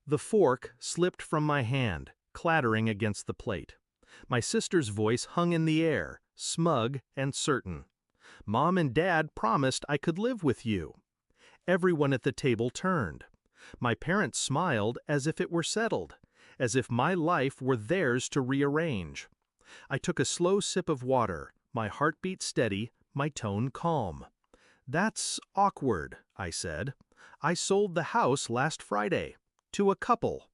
The fork slipped from my hand, clattering against the plate. My sister's voice hung in the air, smug and certain. Mom and Dad promised I could live with you. Everyone at the table turned. My parents smiled as if it were settled, as if my life were theirs to rearrange. I took a slow sip of water, my heartbeat steady, my tone calm. "That's awkward," I said. "I sold the house last Friday. To a couple."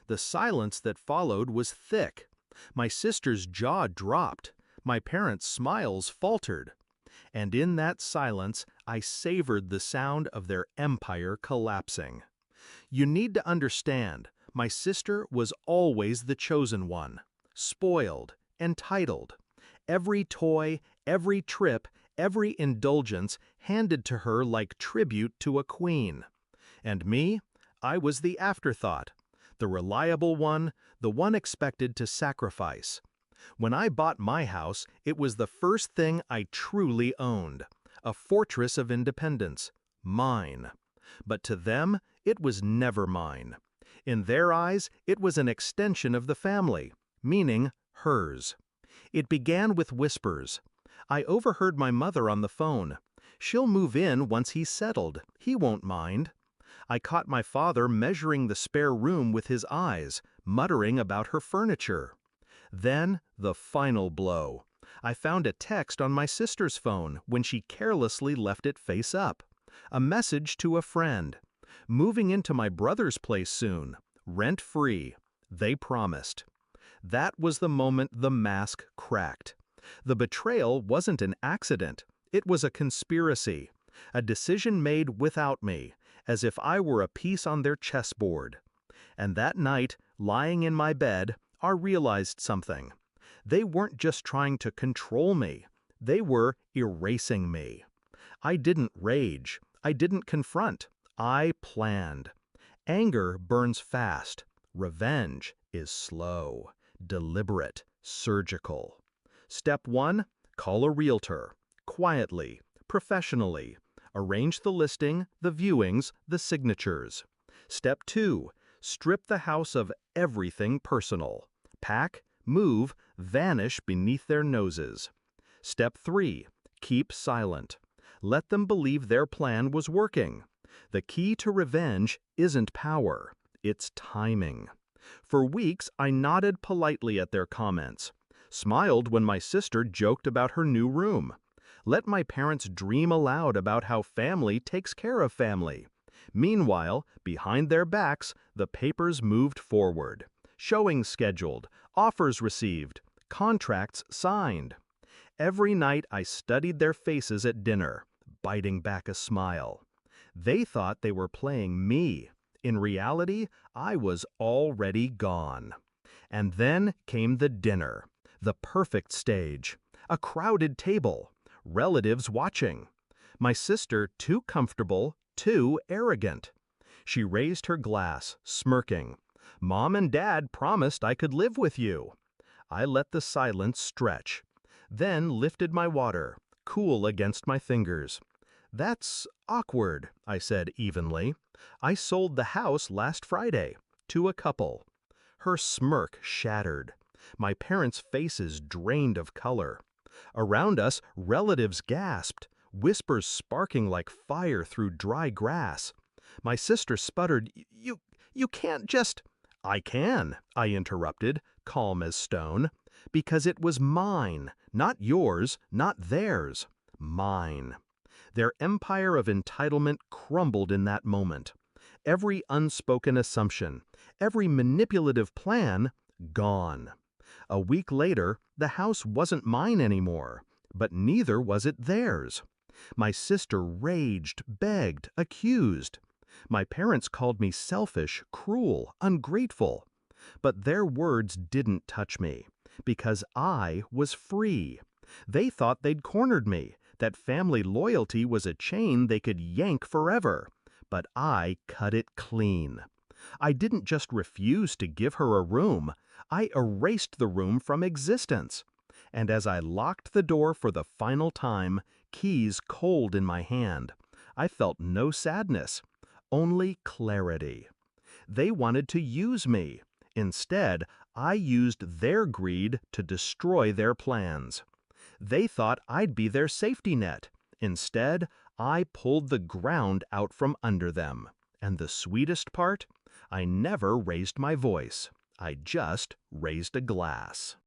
The silence that followed was thick. My sister's jaw dropped. My parents' smiles faltered. And in that silence, I savored the sound of their empire collapsing. You need to understand, my sister was always the chosen one. Spoiled, entitled. Every toy, every trip, every indulgence handed to her like tribute to a queen. And me? I was the afterthought, the reliable one, the one expected to sacrifice. When I bought my house, it was the first thing I truly owned, a fortress of independence, mine. But to them, it was never mine. In their eyes, it was an extension of the family, meaning hers. It began with whispers. I overheard my mother on the phone. "She'll move in once he's settled. He won't mind." I caught my father measuring the spare room with his eyes, muttering about her furniture. Then, the final blow. I found a text on my sister's phone when she carelessly left it face up. A message to a friend. "Moving into my brother's place soon. Rent-free. They promised." That was the moment the mask cracked. The betrayal wasn't an accident. It was a conspiracy. A decision made without me, as if I were a piece on their chessboard. And that night, lying in my bed, I realized something. They weren't just trying to control me. They were erasing me. I didn't rage. I didn't confront. I planned. Anger burns fast. Revenge is slow, deliberate, surgical. Step 1, call a realtor. Quietly, professionally. Arrange the listing, the viewings, the signatures. Step 2, strip the house of everything personal. Pack, move, vanish beneath their noses. Step 3, keep silent. Let them believe their plan was working. The key to revenge isn't power, it's timing. For weeks, I nodded politely at their comments, smiled when my sister joked about her new room. Let my parents dream aloud about how family takes care of family. Meanwhile, behind their backs, the papers moved forward. Showings scheduled, offers received, contracts signed. Every night I studied their faces at dinner, biting back a smile. They thought they were playing me. In reality, I was already gone. And then came the dinner, the perfect stage, a crowded table, relatives watching. My sister too comfortable, too arrogant. She raised her glass, smirking. "Mom and Dad promised I could live with you." I let the silence stretch, then lifted my water, cool against my fingers. "That's awkward," I said evenly. "I sold the house last Friday, to a couple." Her smirk shattered. My parents' faces drained of color. Around us, relatives gasped, whispers sparking like fire through dry grass. My sister sputtered, You can't just—" "I can," I interrupted, calm as stone, "because it was mine, not yours, not theirs. Mine." Their empire of entitlement crumbled in that moment. Every unspoken assumption, every manipulative plan, gone. A week later, the house wasn't mine anymore, but neither was it theirs. My sister raged, begged, accused. My parents called me selfish, cruel, ungrateful. But their words didn't touch me, because I was free. They thought they'd cornered me, that family loyalty was a chain they could yank forever. But I cut it clean. I didn't just refuse to give her a room, I erased the room from existence. And as I locked the door for the final time, keys cold in my hand, I felt no sadness, only clarity. They wanted to use me. Instead, I used their greed to destroy their plans. They thought I'd be their safety net. Instead, I pulled the ground out from under them. And the sweetest part? I never raised my voice. I just raised a glass.